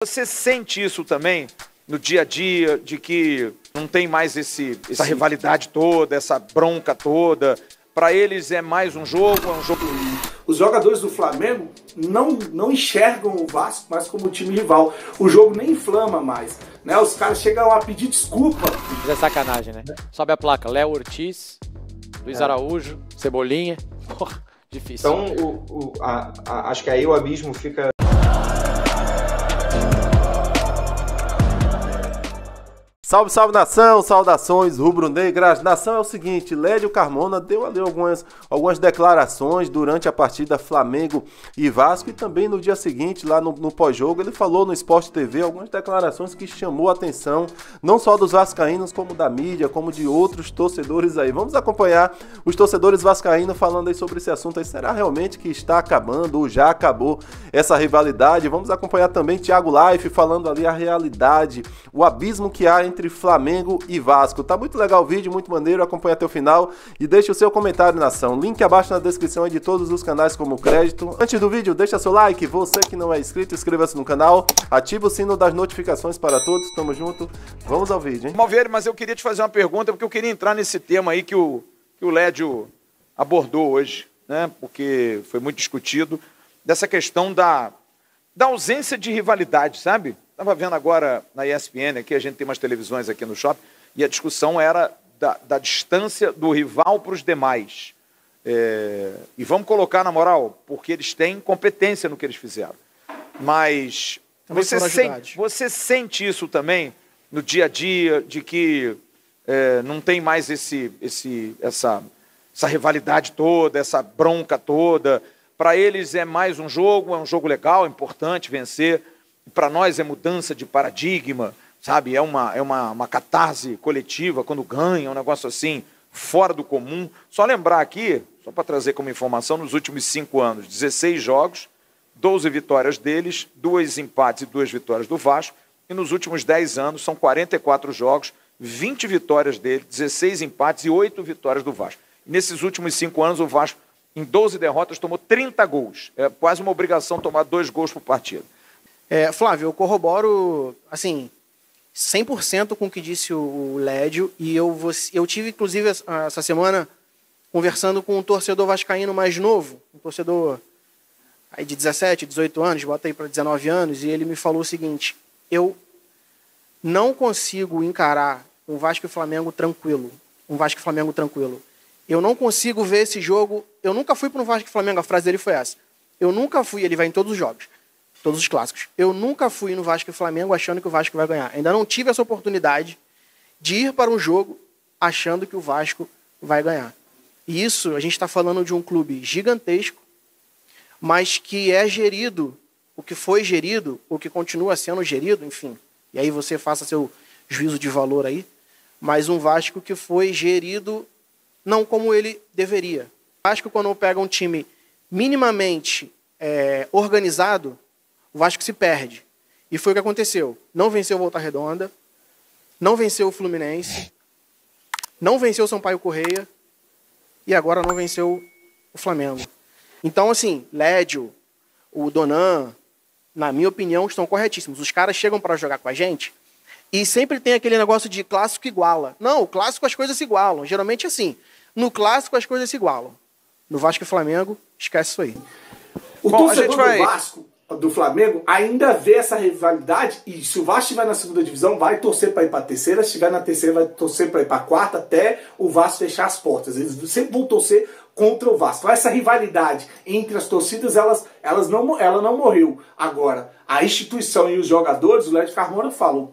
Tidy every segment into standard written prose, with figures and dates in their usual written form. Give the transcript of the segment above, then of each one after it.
Você sente isso também no dia a dia, de que não tem mais essa rivalidade toda, essa bronca toda? Para eles é mais um jogo, é um jogo... Os jogadores do Flamengo não enxergam o Vasco mais como time rival. O jogo nem inflama mais, né? Os caras chegam a pedir desculpa. Mas é sacanagem, né? Sobe a placa, Léo Ortiz, Luiz Araújo, Cebolinha. Porra, difícil. Então, acho que aí o abismo fica... Salve, salve nação, saudações rubro-negras. Nação, é o seguinte, Lédio Carmona deu ali algumas declarações durante a partida Flamengo e Vasco, e também no dia seguinte, lá no pós-jogo, ele falou no Sport TV algumas declarações que chamou a atenção, não só dos vascaínos, como da mídia, como de outros torcedores aí. Vamos acompanhar os torcedores vascaínos falando aí sobre esse assunto aí. Será realmente que está acabando ou já acabou essa rivalidade? Vamos acompanhar também Thiago Life falando ali a realidade, o abismo que há entre Flamengo e Vasco. Tá muito legal o vídeo, muito maneiro, acompanha até o final e deixa o seu comentário, nação. Link abaixo na descrição aí de todos os canais como crédito. Antes do vídeo, deixa seu like, você que não é inscrito, inscreva-se no canal, ativa o sino das notificações para todos, tamo junto, vamos ao vídeo, hein? Malveire, mas eu queria te fazer uma pergunta, porque eu queria entrar nesse tema aí que o Lédio abordou hoje, né? Porque foi muito discutido, dessa questão da ausência de rivalidade, sabe? Estava vendo agora na ESPN, aqui a gente tem umas televisões aqui no shopping, e a discussão era da distância do rival para os demais. E vamos colocar na moral, porque eles têm competência no que eles fizeram. Mas você sente isso também no dia a dia, de que não tem mais essa rivalidade toda, essa bronca toda? Para eles é mais um jogo legal, importante vencer. Para nós é mudança de paradigma, sabe? É uma catarse coletiva quando ganha, um negócio assim, fora do comum. Só lembrar aqui, só para trazer como informação, nos últimos 5 anos, 16 jogos, 12 vitórias deles, 2 empates e 2 vitórias do Vasco. E nos últimos 10 anos, são 44 jogos, 20 vitórias dele, 16 empates e 8 vitórias do Vasco. E nesses últimos 5 anos, o Vasco, em 12 derrotas, tomou 30 gols. É quase uma obrigação tomar 2 gols por partida. Flávio, eu corroboro, assim, 100% com o que disse o Lédio, e eu tive, inclusive, essa semana, conversando com um torcedor vascaíno mais novo, um torcedor aí de 17, 18 anos, bota aí para 19 anos, e ele me falou o seguinte: eu não consigo encarar um Vasco e Flamengo tranquilo, eu não consigo ver esse jogo, eu nunca fui para um Vasco e Flamengo, a frase dele foi essa, eu nunca fui, ele vai em todos os jogos, todos os clássicos. Eu nunca fui no Vasco e Flamengo achando que o Vasco vai ganhar. Ainda não tive essa oportunidade de ir para um jogo achando que o Vasco vai ganhar. E isso, a gente está falando de um clube gigantesco, mas que é gerido, o que foi gerido, o que continua sendo gerido, enfim. E aí você faça seu juízo de valor aí. Mas um Vasco que foi gerido não como ele deveria. O Vasco, quando pega um time minimamente organizado, o Vasco se perde. E foi o que aconteceu. Não venceu o Volta Redonda, não venceu o Fluminense, não venceu o Sampaio Corrêa e agora não venceu o Flamengo. Então, assim, Lédio, o Donan, na minha opinião, estão corretíssimos. Os caras chegam para jogar com a gente e sempre tem aquele negócio de clássico iguala. Não, o clássico as coisas se igualam. Geralmente assim. No clássico as coisas se igualam. No Vasco e Flamengo, esquece isso aí. O torcedor do Vasco, do Flamengo, ainda vê essa rivalidade, e se o Vasco estiver na segunda divisão, vai torcer para ir para a terceira, se estiver na terceira, vai torcer para ir para a quarta, até o Vasco fechar as portas. Eles sempre vão torcer contra o Vasco. Então, essa rivalidade entre as torcidas, ela não morreu. Agora, a instituição e os jogadores, o Lédio Carmona fala,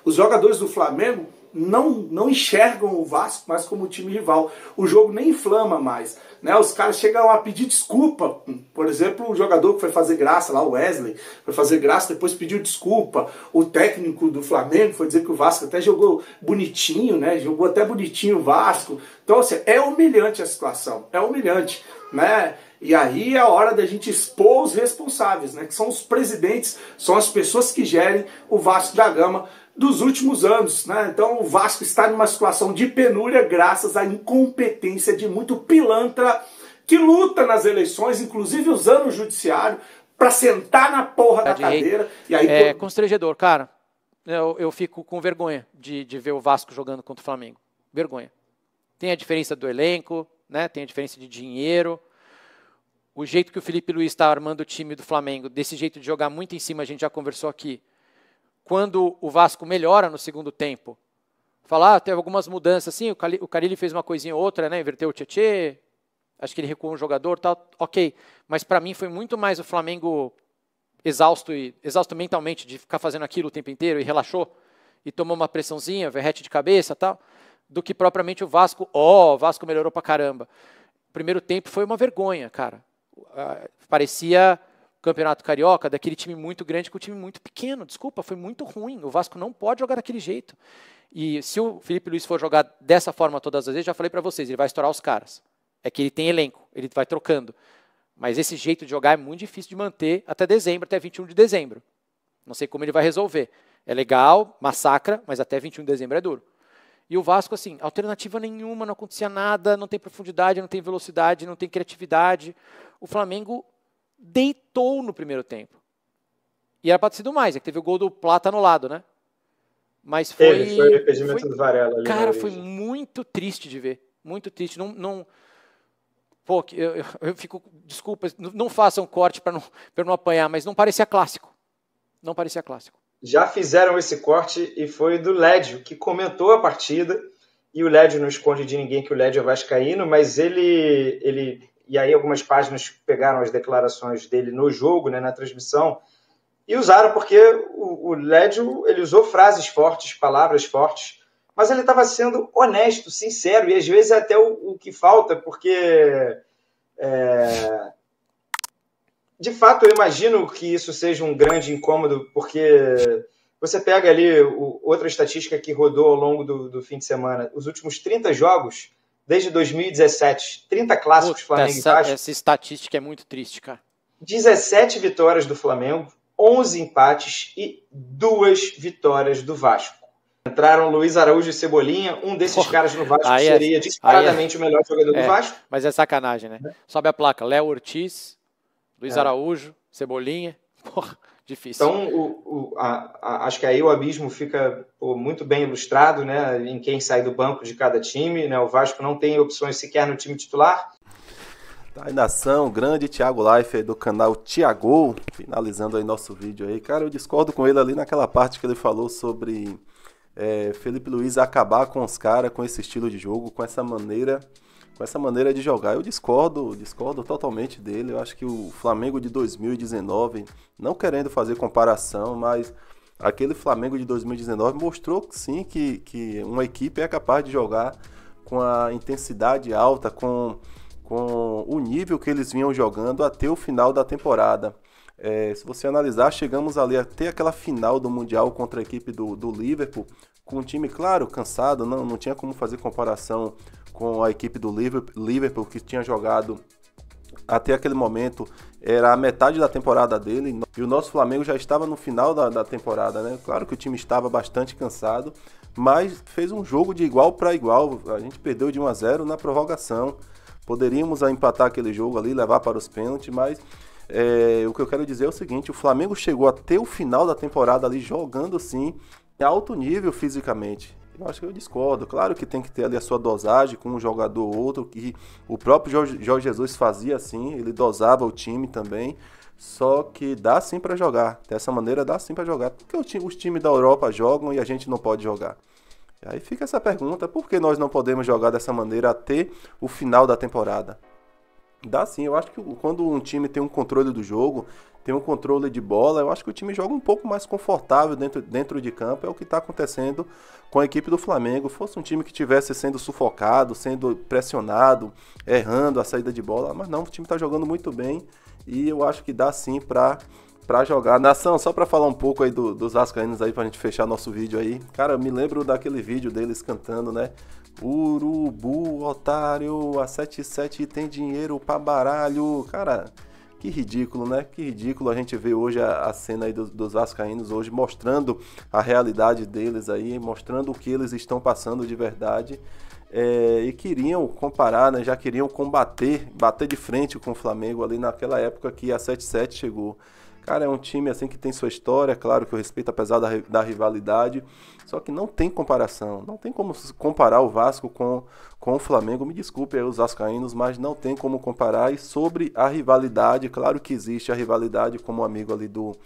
os jogadores do Flamengo não enxergam o Vasco mais como time rival. O jogo nem inflama mais, né? Os caras chegam a pedir desculpa. Por exemplo, o jogador que foi fazer graça lá, o Wesley, foi fazer graça, depois pediu desculpa. O técnico do Flamengo foi dizer que o Vasco até jogou bonitinho, né? Jogou até bonitinho o Vasco. Então, assim, é humilhante a situação, é humilhante, né? E aí é a hora da gente expor os responsáveis, né? Que são os presidentes, são as pessoas que gerem o Vasco da Gama dos últimos anos, né? Então o Vasco está numa situação de penúria graças à incompetência de muito pilantra que luta nas eleições, inclusive usando o judiciário pra sentar na porra da cadeira. E aí, é constrangedor, cara. Eu fico com vergonha de ver o Vasco jogando contra o Flamengo. Vergonha. Tem a diferença do elenco, né? Tem a diferença de dinheiro. O jeito que o Felipe Luiz está armando o time do Flamengo, desse jeito de jogar muito em cima, a gente já conversou aqui. Quando o Vasco melhora no segundo tempo, falar, teve algumas mudanças, assim, o Carille fez uma coisinha ou outra, né? Inverteu o Tietê, acho que ele recuou um jogador, tal, ok. Mas para mim foi muito mais o Flamengo exausto mentalmente de ficar fazendo aquilo o tempo inteiro e relaxou e tomou uma pressãozinha, verrete de cabeça, tal, do que propriamente o Vasco. O Vasco melhorou pra caramba. O primeiro tempo foi uma vergonha, cara. Parecia Campeonato Carioca, daquele time muito grande com um time muito pequeno. Desculpa, foi muito ruim. O Vasco não pode jogar daquele jeito. E se o Felipe Luiz for jogar dessa forma todas as vezes, já falei para vocês, ele vai estourar os caras. É que ele tem elenco, ele vai trocando. Mas esse jeito de jogar é muito difícil de manter até dezembro, até 21 de dezembro. Não sei como ele vai resolver. É legal, massacra, mas até 21 de dezembro é duro. E o Vasco, assim, alternativa nenhuma, não acontecia nada, não tem profundidade, não tem velocidade, não tem criatividade. O Flamengo deitou no primeiro tempo. E era para ter sido mais, é que teve o gol do Plata anulado, né? Mas foi... Foi o impedimento do Varela. Ali, cara, foi muito triste de ver. Muito triste. Pô, eu fico... Desculpa, não façam corte para não apanhar, mas não parecia clássico. Não parecia clássico. Já fizeram esse corte e foi do Lédio, que comentou a partida. E o Lédio não esconde de ninguém que o Lédio é vascaíno, mas ele... E aí algumas páginas pegaram as declarações dele no jogo, né, na transmissão, e usaram porque o Lédio, ele usou frases fortes, palavras fortes, mas ele estava sendo honesto, sincero, e às vezes é até o que falta, porque de fato eu imagino que isso seja um grande incômodo, porque você pega ali outra estatística que rodou ao longo do fim de semana, os últimos 30 jogos, desde 2017, 30 clássicos Flamengo e Vasco. Essa estatística é muito triste, cara. 17 vitórias do Flamengo, 11 empates e 2 vitórias do Vasco. Entraram Luiz Araújo e Cebolinha, um desses caras no Vasco seria disparadamente o melhor jogador do Vasco. Mas é sacanagem, né? Sobe a placa, Léo Ortiz, Luiz Araújo, Cebolinha, porra, difícil. Então, acho que aí o abismo fica muito bem ilustrado, né, em quem sai do banco de cada time, né? O Vasco não tem opções sequer no time titular. Tá aí, nação, grande Thiago Life aí do canal Thiago, finalizando aí nosso vídeo aí. Cara, eu discordo com ele ali naquela parte que ele falou sobre Felipe Luiz acabar com os caras, com esse estilo de jogo, com essa maneira de jogar. Eu discordo totalmente dele. Eu acho que o Flamengo de 2019, não querendo fazer comparação, mas aquele Flamengo de 2019 mostrou sim que uma equipe é capaz de jogar com a intensidade alta, com o nível que eles vinham jogando até o final da temporada. Se você analisar, chegamos ali até aquela final do Mundial contra a equipe do Liverpool, com um time, claro, cansado, não tinha como fazer comparação com a equipe do Liverpool, que tinha jogado até aquele momento, era a metade da temporada dele, e o nosso Flamengo já estava no final da temporada, né? Claro que o time estava bastante cansado, mas fez um jogo de igual para igual. A gente perdeu de 1-0 na prorrogação, poderíamos empatar aquele jogo ali, levar para os pênaltis, mas o que eu quero dizer é o seguinte: o Flamengo chegou até o final da temporada ali jogando sim em alto nível fisicamente. Eu acho que eu discordo. Claro que tem que ter ali a sua dosagem com um jogador ou outro, que o próprio Jorge Jesus fazia assim, ele dosava o time também, só que dá sim para jogar. Dessa maneira dá sim para jogar, porque os times da Europa jogam e a gente não pode jogar. E aí fica essa pergunta: por que nós não podemos jogar dessa maneira até o final da temporada? Dá sim. Eu acho que quando um time tem um controle do jogo, tem um controle de bola, eu acho que o time joga um pouco mais confortável dentro de campo. É o que está acontecendo com a equipe do Flamengo. Fosse um time que estivesse sendo sufocado, sendo pressionado, errando a saída de bola, mas não, o time está jogando muito bem e eu acho que dá sim para jogar. Nação, só para falar um pouco aí dos vascaínos aí, pra gente fechar nosso vídeo aí. Cara, eu me lembro daquele vídeo deles cantando, né? Urubu, otário, a 77 tem dinheiro pra baralho. Cara, Que ridículo, né? Que ridículo a gente vê hoje a cena aí dos vascaínos hoje mostrando a realidade deles aí, mostrando o que eles estão passando de verdade. E queriam comparar, né? Já queriam bater de frente com o Flamengo ali naquela época que a 7-7 chegou. Cara, é um time assim que tem sua história, claro que eu respeito apesar da rivalidade, só que não tem comparação, não tem como comparar o Vasco com o Flamengo, me desculpe aí os vascaínos, mas não tem como comparar. E sobre a rivalidade, claro que existe a rivalidade, como o amigo ali do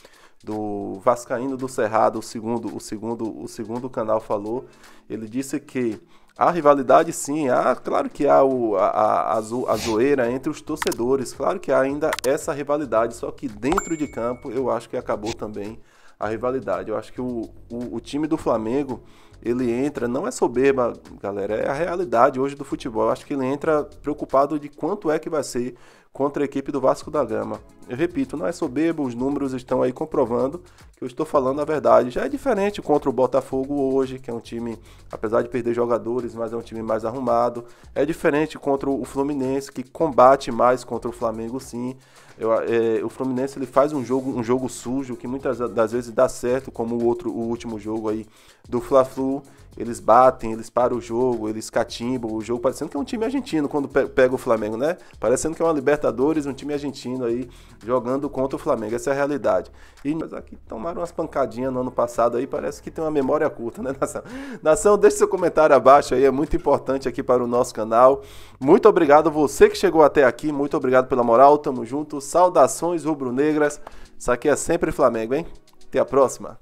vascaíno do Cerrado, o segundo canal falou, ele disse que a rivalidade sim, claro que há a zoeira entre os torcedores, claro que há ainda essa rivalidade, só que dentro de campo eu acho que acabou também a rivalidade. Eu acho que o time do Flamengo, ele entra, não é soberba, galera, é a realidade hoje do futebol. Eu acho que ele entra preocupado de quanto é que vai ser contra a equipe do Vasco da Gama. Eu repito, não é soberbo, os números estão aí comprovando que eu estou falando a verdade. Já é diferente contra o Botafogo hoje, que é um time, apesar de perder jogadores, mas é um time mais arrumado. É diferente contra o Fluminense, que combate mais contra o Flamengo, sim. O Fluminense ele faz um jogo sujo, que muitas das vezes dá certo, como o último jogo aí do Fla-Flu. Eles batem, eles param o jogo, eles catimbam o jogo, parecendo que é um time argentino quando pega o Flamengo, né? Parecendo que é uma Libertadores, um time argentino aí jogando contra o Flamengo. Essa é a realidade. Mas aqui tomaram umas pancadinhas no ano passado aí, parece que tem uma memória curta, né, Nação? Nação, deixe seu comentário abaixo aí, é muito importante aqui para o nosso canal. Muito obrigado você que chegou até aqui, muito obrigado pela moral, tamo junto. Saudações rubro-negras. Isso aqui é sempre Flamengo, hein? Até a próxima.